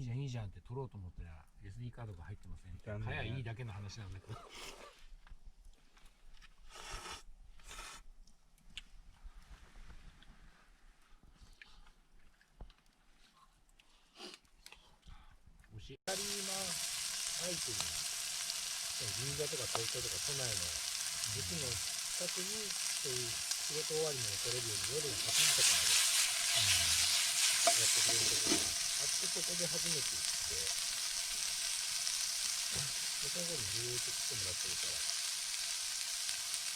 いいじゃんいいじゃんって取ろうと思ったら SD カードが入ってませんって。早いいだけの話なんだけど。おしありま相手に銀座とか東京とか都内の駅の近くにそういう仕事終わりの取れるように夜の8時とかまでやってくれるところがあって、そこで初めて行ってでその後にずーっと来てもらってるから、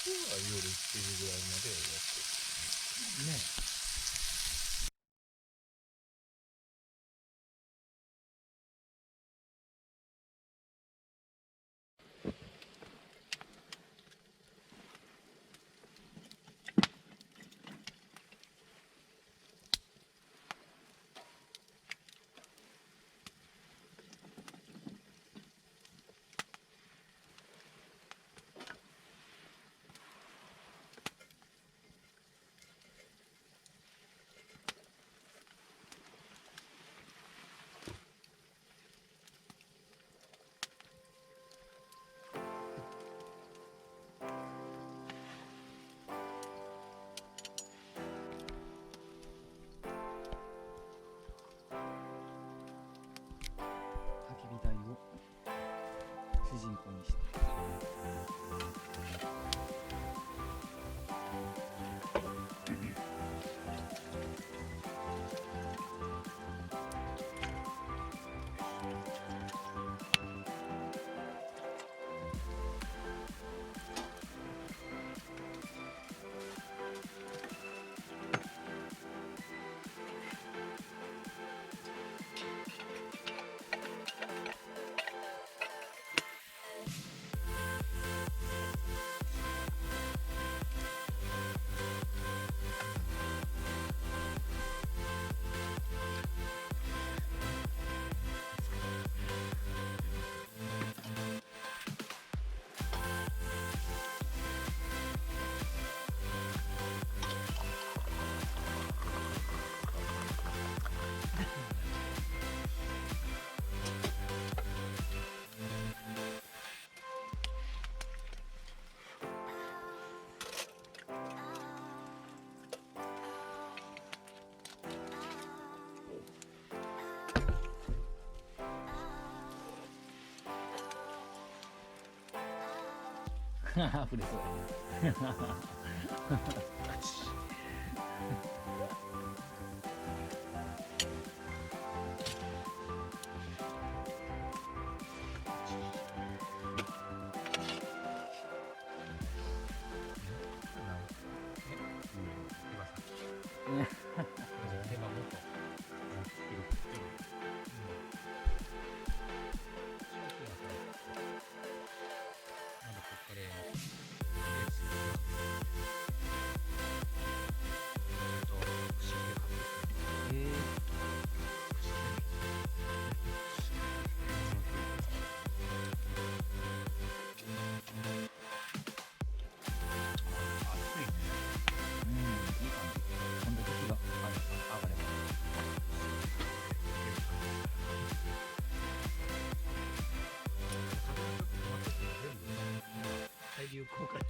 今日は夜7時ぐらいまでやってるね。焚き火台を主人公にして触れそう流効果で、